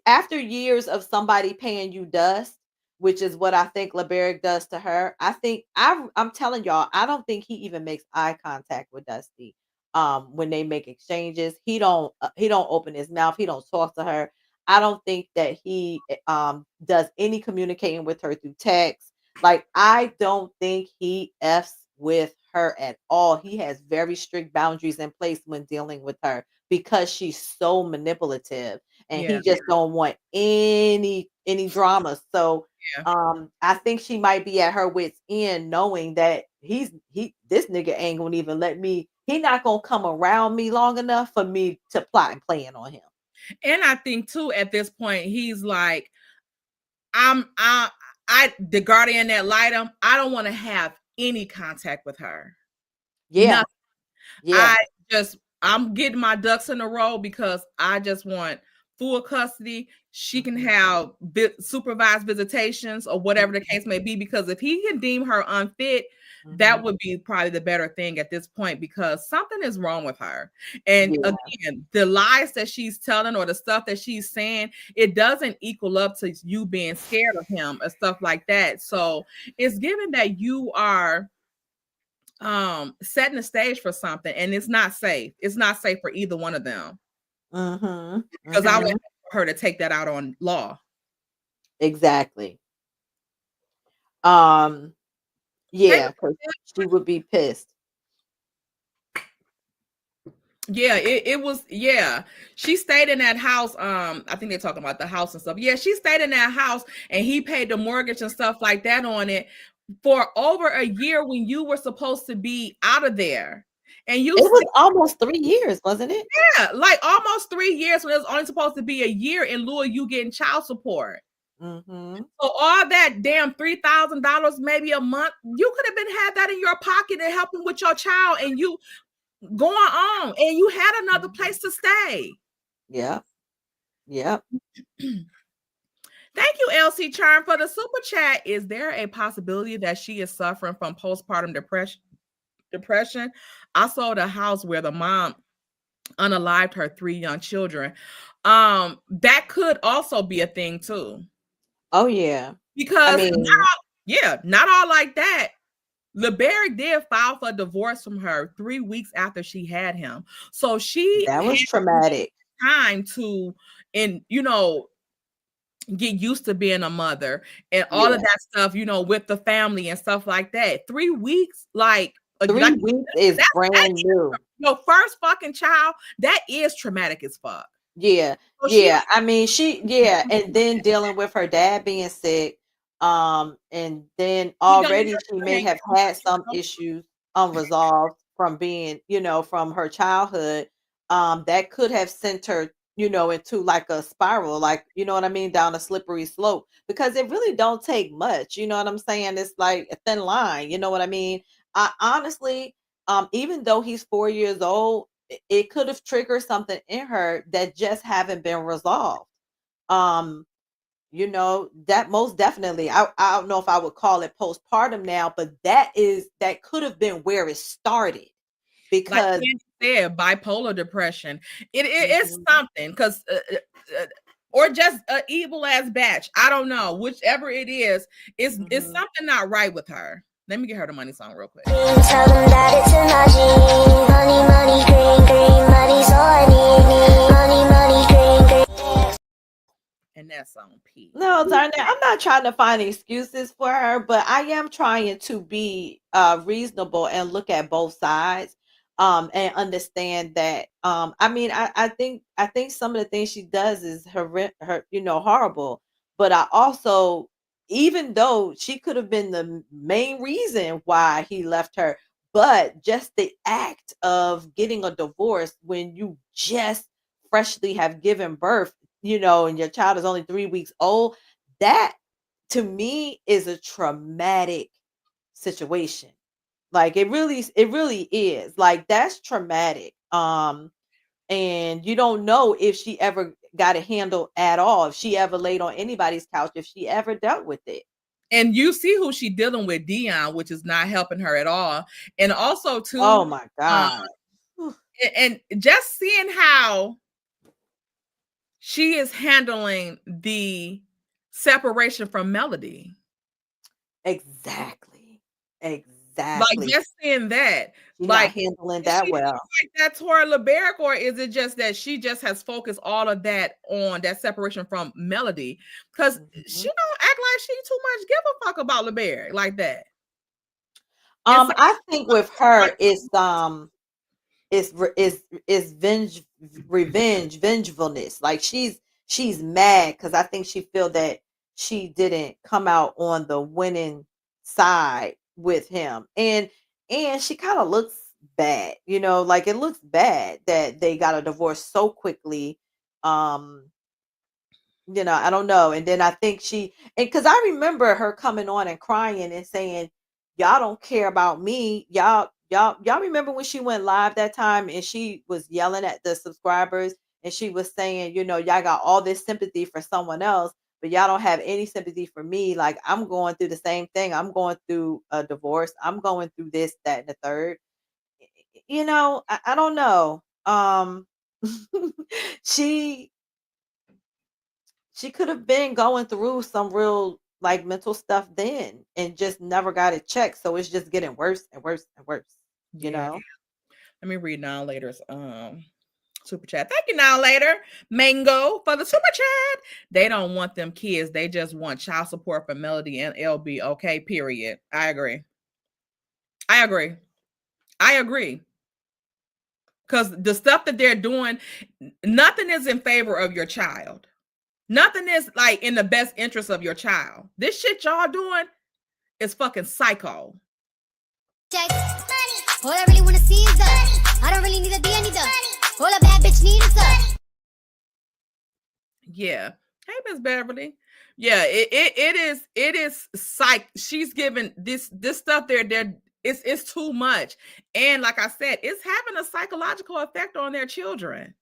after years of somebody paying you dust, which is what I think LeBeric does to her. I'm telling y'all, I don't think he even makes eye contact with Dusty. When they make exchanges, he don't open his mouth. He don't talk to her. I don't think that he does any communicating with her through text. Like, I don't think he f's with her at all. He has very strict boundaries in place when dealing with her because she's so manipulative, and Yeah, he just don't want any drama. So yeah. I think she might be at her wits end, knowing that this nigga ain't gonna even let me, he not gonna come around me long enough for me to plot and plan on him. And I think too, at this point, he's like, I the guardian ad litem, I don't want to have any contact with her. Yeah. Yeah. I'm getting my ducks in a row because I just want full custody. She can have supervised visitations or whatever the case may be, because if he can deem her unfit, that would be probably the better thing at this point, because something is wrong with her. And Yeah. again, the lies that she's telling or the stuff that she's saying, it doesn't equal up to you being scared of him or stuff like that. So it's given that you are setting the stage for something, and it's not safe. It's not safe for either one of them. Because I would her to take that out on law. Exactly. Yeah, because she would be pissed. Yeah, it was, yeah. She stayed in that house. I think they're talking about the house and stuff. Yeah, she stayed in that house and he paid the mortgage and stuff like that on it for over a year when you were supposed to be out of there. And you It was almost 3 years, wasn't it? Yeah, like almost 3 years when it was only supposed to be a year in lieu of you getting child support. So all that damn $3,000 maybe a month, you could have been had that in your pocket and helping with your child, and you going on, and you had another place to stay. Yeah. Yep. Thank you, LC Charm, for the super chat. Is there a possibility that she is suffering from postpartum depression? I sold a house where the mom unalived her 3 young children. That could also be a thing too. Oh yeah. Because not all like that. LeBerry did file for divorce from her 3 weeks after she had him. So she that was traumatic. Time to, get used to being a mother and all of that stuff, with the family and stuff like that. 3 weeks, like 3 weeks is brand new. Your first fucking child, that is traumatic as fuck. Yeah. So yeah. I mean, and then dealing with her dad being sick. And then already she may have had some issues unresolved from being, from her childhood. That could have sent her, into like a spiral, like, you know what I mean, down a slippery slope, because it really don't take much. You know what I'm saying? It's like a thin line. You know what I mean? I honestly, even though he's 4 years old, it could have triggered something in her that just haven't been resolved. That most definitely, I don't know if I would call it postpartum now, but that could have been where it started, because like said, bipolar depression. It is something, because or just an evil ass batch. I don't know. Whichever it is, it's something not right with her. Let me get her the money song real quick. Tell them that it's a money, money, green, green, money's all I need, money, money, green, green. And that's on P. No, Darnell, I'm not trying to find excuses for her, but I am trying to be reasonable and look at both sides, and understand that. I think some of the things she does is horrible, but I also, even though she could have been the main reason why he left her, but just the act of getting a divorce when you just freshly have given birth, and your child is only 3 weeks old, that to me is a traumatic situation. Like, it really is. Like, that's traumatic. And you don't know if she ever got a handle at all, if she ever laid on anybody's couch, if she ever dealt with it. And you see who she dealing with, Dion, which is not helping her at all. And also too, oh my God. And just seeing how she is handling the separation from Melody. Exactly. Exactly. Like just saying that, She's like not handling is that she well. like that Tori LeBerick, or is it just that she just has focused all of that on that separation from Melody? Because she don't act like she too much give a fuck about LeBerick like that. And so I think with her it's vengefulness. Like she's mad because I think she feel that she didn't come out on the winning side with him, and she kind of looks bad, like it looks bad that they got a divorce so quickly. um I don't know. And then I think and because I remember her coming on and crying and saying, y'all don't care about me. Y'all remember when she went live that time and she was yelling at the subscribers and she was saying, y'all got all this sympathy for someone else, but y'all don't have any sympathy for me. Like, I'm going through the same thing. I'm going through a divorce. I'm going through this, that, and the third. I don't know. She could have been going through some real like mental stuff then and just never got it checked. So it's just getting worse and worse and worse, yeah. Let me read Now Later's super chat. Thank you, Now Later Mango, for the super chat. They don't want them kids. They just want child support for Melody and LB. Okay, period. I agree. Because the stuff that they're doing, nothing is in favor of your child. Nothing is like in the best interest of your child. This shit y'all doing is fucking psycho. Check. All I really wanna see is the. I don't really need a D, I need the. All a bad bitch need is the. Yeah. Hey, Miss Beverly. Yeah, it is psych. She's giving this stuff there. It's too much. And like I said, it's having a psychological effect on their children.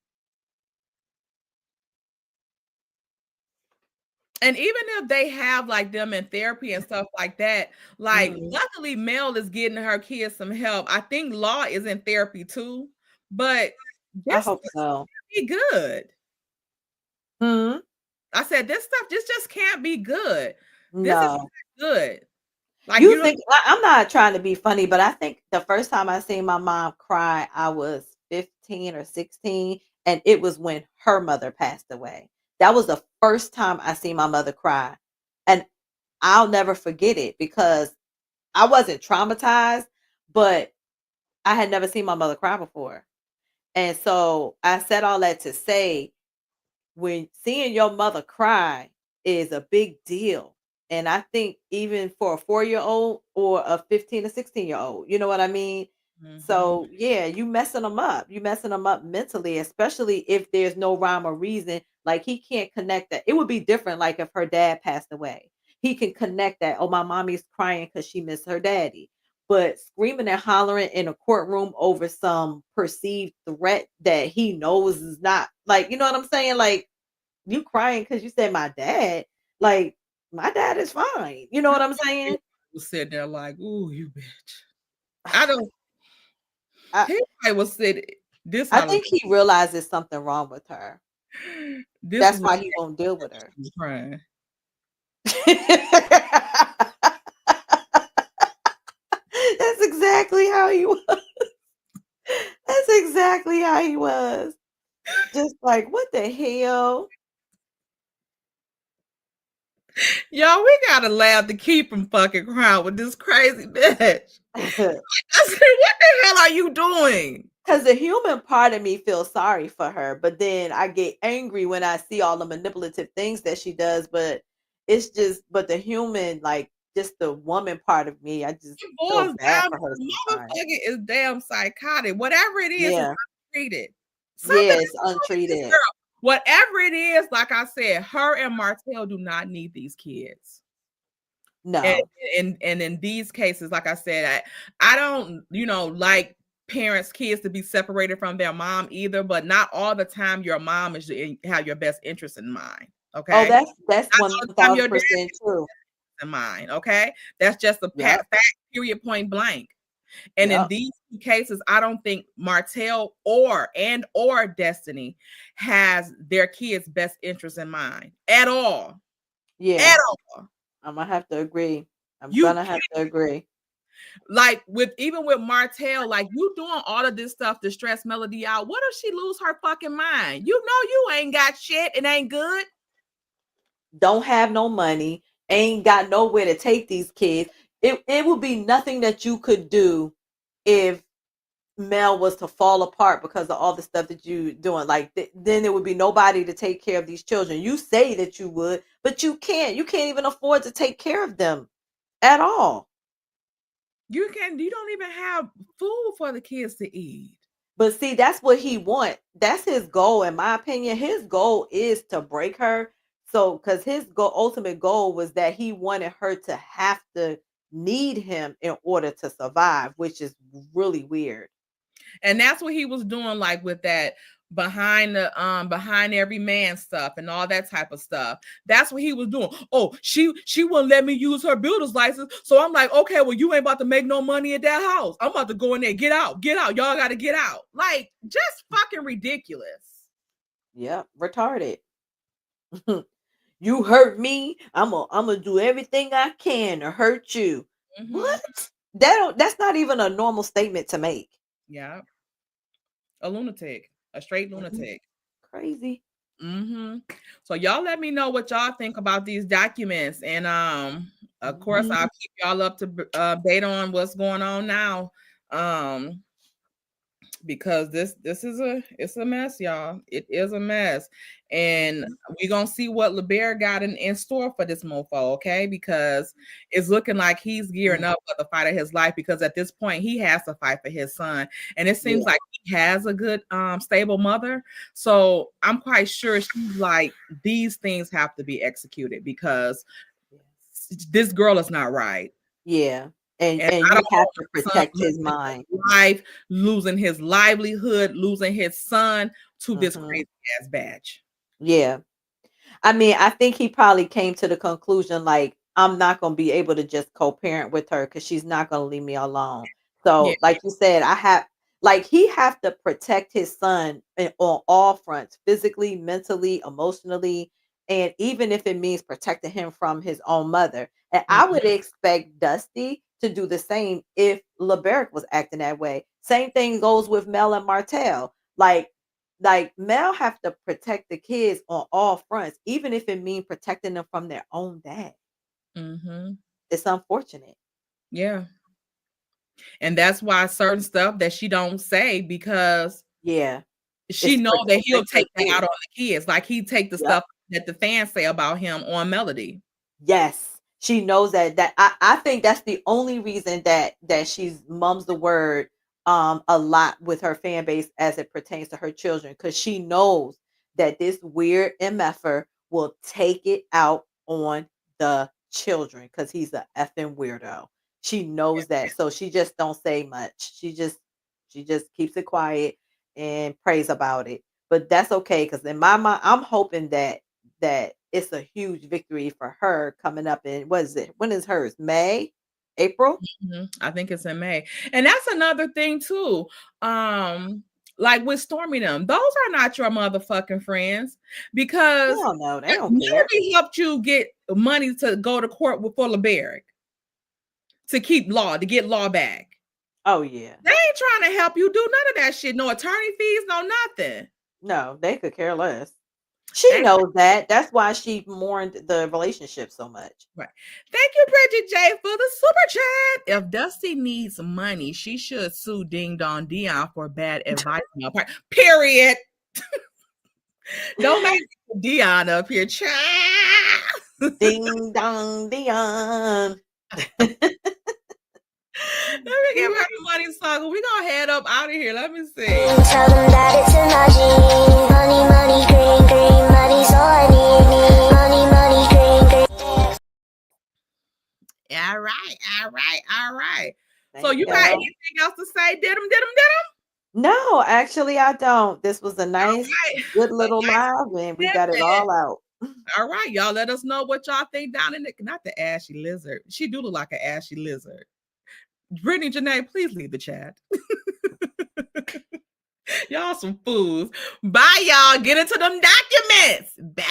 And even if they have like them in therapy and stuff like that, like luckily Mel is getting her kids some help. I think Law is in therapy too, but I hope so. Be good. I said this stuff just can't be good. This is not good. Like you think I'm not trying to be funny, but I think the first time I seen my mom cry, I was 15 or 16, and it was when her mother passed away. That was the first time I seen my mother cry. And I'll never forget it because I wasn't traumatized, but I had never seen my mother cry before. And so I said all that to say, when seeing your mother cry is a big deal. And I think even for a 4-year-old or a 15 or 16-year-old, you know what I mean? So yeah, you messing them up. You messing them up mentally, especially if there's no rhyme or reason. Like, he can't connect that. It would be different like if her dad passed away. He can connect that. Oh, my mommy's crying because she missed her daddy. But screaming and hollering in a courtroom over some perceived threat that he knows is not, like, you know what I'm saying? Like, you crying because you said my dad. Like, my dad is fine. You know what I'm saying? Was sitting there like, ooh, you bitch. I don't. He was sitting. This I think he realizes something wrong with her. That's why he won't deal with her. He's crying. That's exactly how he was. That's exactly how he was. Just like, what the hell? Y'all, we gotta laugh to keep him fucking crying with this crazy bitch. I said, what the hell are you doing? Because the human part of me feels sorry for her, but then I get angry when I see all the manipulative things that she does. But it's just, but the human, like, just the woman part of me, I just feel bad for her. Motherfucker is damn psychotic. Whatever it is, it's untreated. Yes, untreated. Whatever it is, like I said, her and Martell do not need these kids. No. And in these cases, like I said, I don't, like parents, kids to be separated from their mom either, but not all the time your mom is have your best interest in mind. Okay. Oh, that's 1,000% true. In mind. Okay. That's just a fact, period, point blank. And in these cases, I don't think Martell or Destiny has their kids' best interest in mind at all. Yeah. At all. I'm gonna have to agree. I'm gonna have to agree. Like even with Martell, like you doing all of this stuff to stress Melody out. What if she lose her fucking mind? You know you ain't got shit. It ain't good. Don't have no money, ain't got nowhere to take these kids. It would be nothing that you could do if Mel was to fall apart because of all the stuff that you doing. Like then there would be nobody to take care of these children. You say that you would, but you can't. You can't even afford to take care of them at all. You don't even have food for the kids to eat. But see, that's what he want. That's his goal, in my opinion. His goal is to break her. So, because his ultimate goal was that he wanted her to have to need him in order to survive, which is really weird. And that's what he was doing, like with that behind every man stuff and all that type of stuff. That's what he was doing. Oh, she wouldn't let me use her builder's license. So I'm like, okay, well, you ain't about to make no money at that house. I'm about to go in there. Get out. Y'all got to get out. Like, just fucking ridiculous. Yep, retarded. You hurt me, I'm gonna do everything I can to hurt you. Mm-hmm. What? That's not even a normal statement to make. Yeah. A lunatic. A straight lunatic. Crazy. Mm-hmm. So y'all let me know what y'all think about these documents. And of course, I'll keep y'all up to date on what's going on now. Because this is it's a mess, y'all. It is a mess. And we're gonna see what LeBear got in store for this mofo, okay? Because it's looking like he's gearing up for the fight of his life, because at this point he has to fight for his son. And it seems like he has a good stable mother. So I'm quite sure she's like, these things have to be executed because this girl is not right. Yeah. And you have to protect his mind. Life, losing his livelihood, losing his son to this crazy ass batch. Yeah. I mean, I think he probably came to the conclusion, like, I'm not going to be able to just co-parent with her because she's not going to leave me alone. So, like you said, he have to protect his son on all fronts, physically, mentally, emotionally, and even if it means protecting him from his own mother. And I would expect Dusty to do the same if LeBerick was acting that way. Same thing goes with Mel and Martell. Like Mel have to protect the kids on all fronts, even if it means protecting them from their own dad. It's unfortunate. Yeah. And that's why certain stuff that she don't say, because she know that he'll take that out on the kids. Like he take the stuff that the fans say about him on Melody. Yes. She knows that I think that's the only reason that she's mums the word a lot with her fan base as it pertains to her children, because she knows that this weird MFer will take it out on the children because he's a effing weirdo. She knows that. So she just don't say much. She just keeps it quiet and prays about it. But that's okay, because in my mind, I'm hoping that it's a huge victory for her coming up in, what is it? When is hers? May? April? I think it's in May. And that's another thing too. Like with Stormy them, those are not your motherfucking friends, because no, they don't care. Nobody helped you get money to go to court with for LeBerick to get law back. Oh yeah. They ain't trying to help you do none of that shit. No attorney fees, no nothing. No, they could care less. She knows that. That's why she mourned the relationship so much. Right. Thank you, Bridget J, for the super chat. If Dusty needs money, she should sue Ding Dong Dion for bad advice. Period. Don't make Dion up here, child. Ding Dong Dion. Let me give her the money song. We're going to head up out of here. Let me see. Tell them that it's a magic. Money, green, green. Money's all I need. Money, green, green. All right. So you got anything else to say? Did them? No, actually, I don't. This was a nice, good little live, and we got it all out. All right, y'all. Let us know what y'all think down in the, not the ashy lizard. She do look like an ashy lizard. Brittany, Janae, please leave the chat. Y'all some fools. Bye, y'all. Get into them documents. Bye.